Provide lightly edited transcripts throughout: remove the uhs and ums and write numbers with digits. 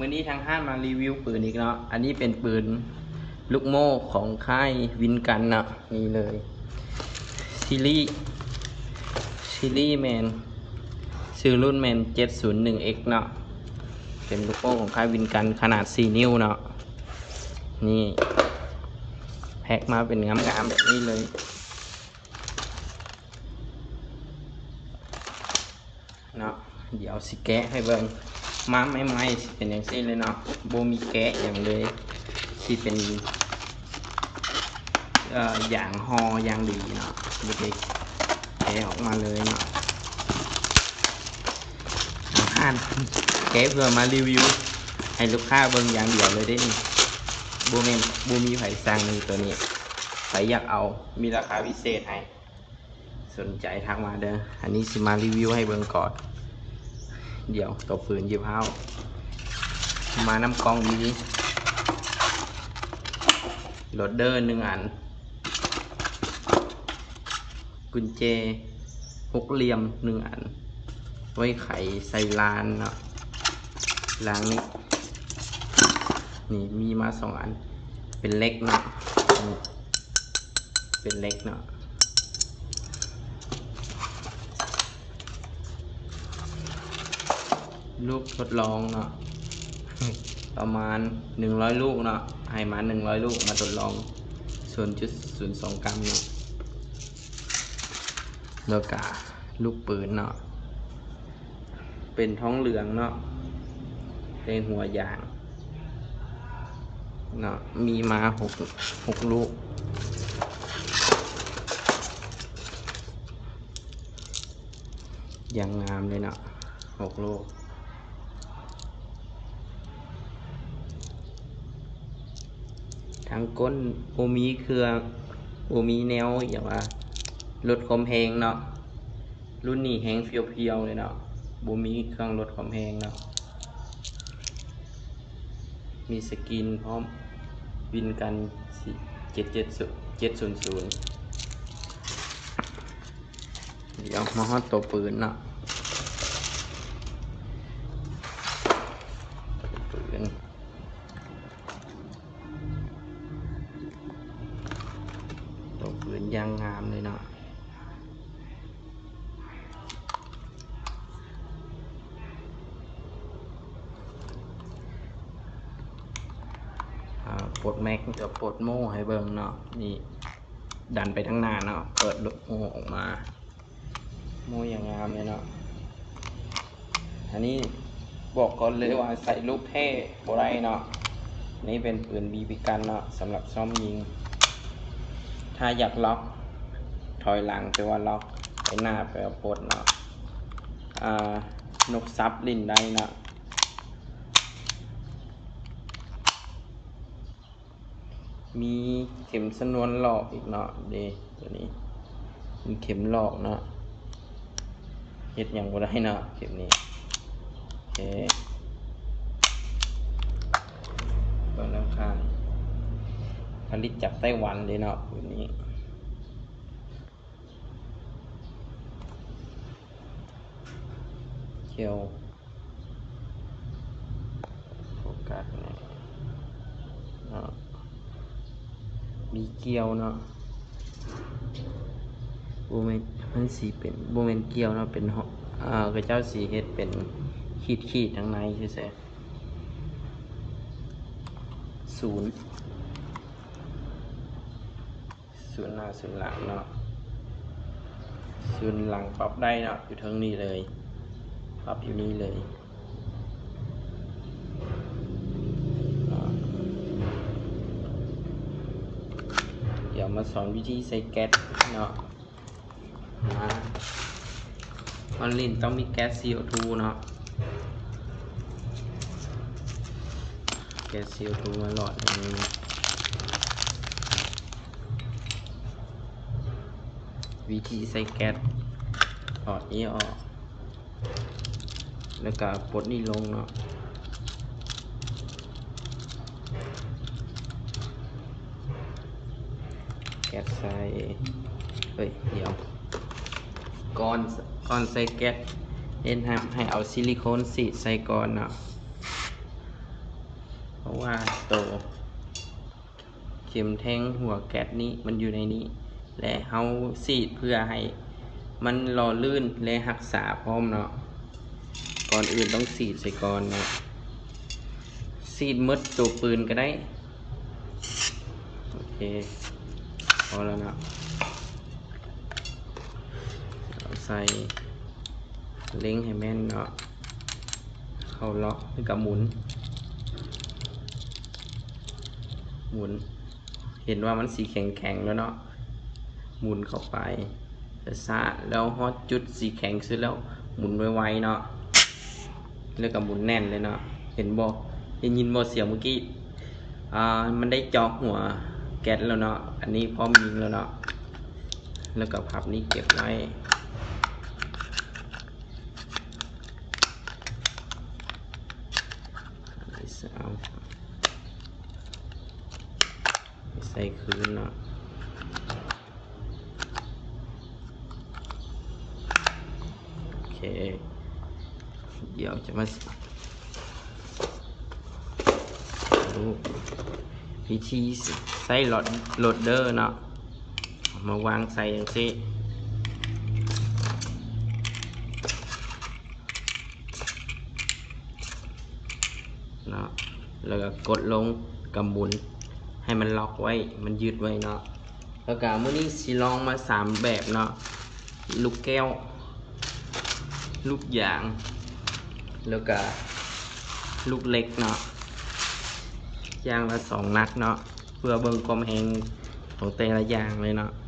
มื่อนี้ทางห้างมารีวิวปืนอีกเนาะอันนี้เป็นปืนลูกโม่ของค่ายวินกันเนาะนี่เลยซีรีส์แมนชื่อรุ่นแมน 701X เนาะเป็นลูกโม่ของค่ายวินกันขนาด4 นิ้วเนาะนี่แพ็คมาเป็นงามๆแบบนี้เลยเนาะเดี๋ยวสิแกะให้เบิ่งมาไม่สิเป็นอย่างนี้เลยเนาะโบมีแกะอย่างเลยที่เป็นอย่างฮออย่างดีเนาะเด็กแกะออกมาเลยเนาะอ่านแกะเพื่อมารีวิวให้ลูกค้าเบิ่งอย่างเดียวเลยได้นี่โบมีไผ่สั่งในตัวนี้ใครอยากเอามีราคาพิเศษให้สนใจทักมาเด้ออันนี้สิมารีวิวให้เบิ่งก่อนเดี๋ยวตัวปืนยิบเท้ามาน้ำกองมีโหลดเดอร์1 อันกุญแจ6 เหลี่ยม1 อันไว้ไขใส่ลานเนาะลางนี้นี่มีมา2 อันเป็นเล็กเนาะเป็นเล็กเนาะลูกทดลองเนาะประมาณ100 ลูกเนาะให้มา100 ลูกมาทดลอง 0.02 กรัมเนาะแล้วก็ลูกปืนเนาะเป็นท้องเหลืองเนาะเป็นหัวยางเนาะมีมา6 ลูกอย่างงามเลยเนาะ6 ลูกทางก้นโอมีเครื่องโอมีแนวอย่างว่าลดความแพงเนาะรุ่นนี้แห้งเพียวๆเลยเนาะโบมีเครื่องลดความแพงเนาะมีสกินพร้อมวินกัน700เดี๋ยวมาฮอดตัวปืนเนาะตัวปืนยางงามเลยเนาะปลดแม็กจะปลดโม่ให้เบิ่งเนาะนี่ดันไปทั้งหน้าเนาะเปิดลูกโม่ออกมาโม่อย่างงามเลยเนาะอันนี้บอกก่อนเลยว่าใส่ลูกเท่โบไรเนาะนี่เป็นปืนบีบีกันเนาะสำหรับซ่อมยิงถ้าอยากล็อกถอยหลังแปลว่าล็อกไปหน้าแปลว่าปลดเนาะนกซับลิ้นได้เนาะมีเข็มสนวนหลอกอีกเนาะเดตัวนี้มีเข็มหลอกเนาะเฮ็ดอย่างบ่ได้เนาะเข็มนี้โอเคตัวน้ำข้างผลิตจากไต้หวันเลยเนาะตัวนี้เคียวโฟกัสเนาะมีเกียวเนาะโบเมนมันสีเป็นโบเมนเกียวเนาะเป็นกระเจ้าสีเฮ็ดเป็นขีดทั้งในใช่ไหมศูนย์หน้าศูนย์หลังเนาะศูนย์หลังปรับได้เนาะอยู่ทั้งนี้เลยปรับอยู่นี่เลยเดี๋ยวมาสอนวิธีใส่แก๊สเนาะมันลิ้นต้องมีแก๊ส CO2 เนาะแก๊ส CO2 มาหลอดอย่างนี้วิธีใส่แก๊สถอดนี้ออกแล้วก็ปลดนี่ลงเนาะแก๊สใส่เดี๋ยวก่อนใส่แก๊สเน้นให้เอาซิลิโคนสีใส่ก่อนเนาะ เพราะว่าตัวเข็มแทงหัวแก๊สนี้มันอยู่ในนี้ และเฮาสีดเพื่อให้มันหล่อลื่นและรักษาพร้อมเนาะก่อนอื่นต้องสีดใส่ก่อนเนาะสีดมดตัวปืนก็ได้โอเคพอแล้วเนาะใส่เล็งให้แม่นเนาะเข้าล็อกแล้วก็หมุนเห็นว่ามันสีแข็งๆแล้วเนาะหมุนเข้าไปซะแล้วฮอตจุดสีแข็งซื้อแล้วหมุนไวๆเนาะแล้วก็หมุนแน่นเลยเนาะเห็นบ่ได้ยินบ่เสียงเมื่อกี้มันได้เจาะหัวแก๊สแล้วเนาะอันนี้พร้อมยิงแล้วเนาะแล้วก็พับนี้เก็บไว้ใส่คืนเนาะโอเคเดี๋ยวจะมาดูวิธีใส่โหลดเดอร์เนาะมาวางใส่อย่างนี้เนาะแล้วก็กดลงกับหมุนให้มันล็อกไว้มันยืดไว้เนาะแล้วก็มื้อนี้สิลองมา3แบบเนาะลูกแก้วลูกยางแล้วก็ลูกเล็กเนาะยางละ2 นัดเนาะเพื่อเบิ่งความแรงของแต่ละอย่างเลยเนาะ2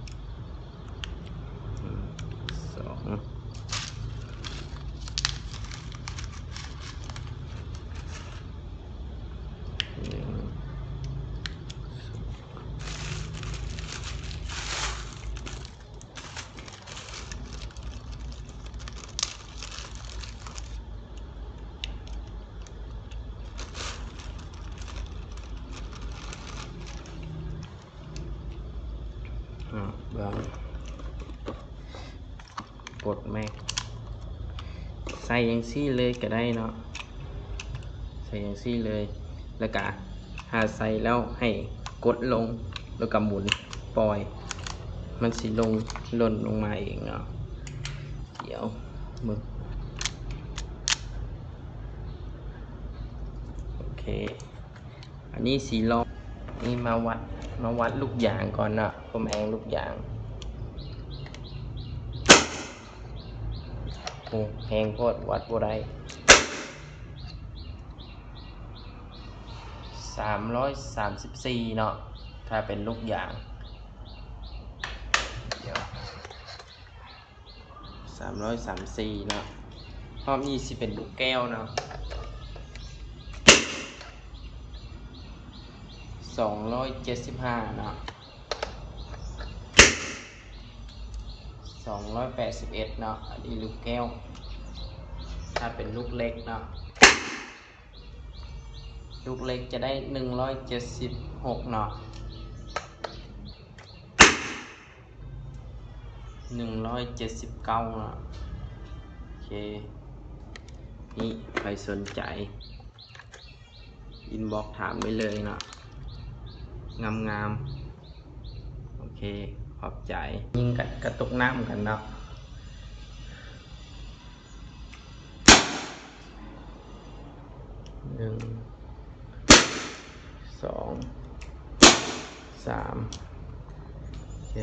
เบื้องกดแม็กใส่อย่างซี่เลยก็ได้เนาะใส่อย่างซี่เลยแล้วก็หาใส่แล้วให้กดลงแล้วก็หมุนปล่อยมันสิหล่นลงมาเองเนาะเดี๋ยวมึงโอเคอันนี้สีลองนี่มาวัดลูกยางก่อนเนาะผมแองลูกยางแหงโคตรวัดบ่ได้334เนาะถ้าเป็นลูกยางเดี๋ยว334เนาะรอบนี้สิเป็นลูกแก้วเนาะ275เนาะ281เนาะอันนี้ลูกแก้วถ้าเป็นลูกเล็กเนาะลูกเล็กจะได้176เนาะ179เนาะโอเคนี่ใครสนใจอินบ็อกซ์ถามไปเลยเนาะงามโอเคขอบใจยิงกระตุกน้ำกันเนาะ1 2 3โอเค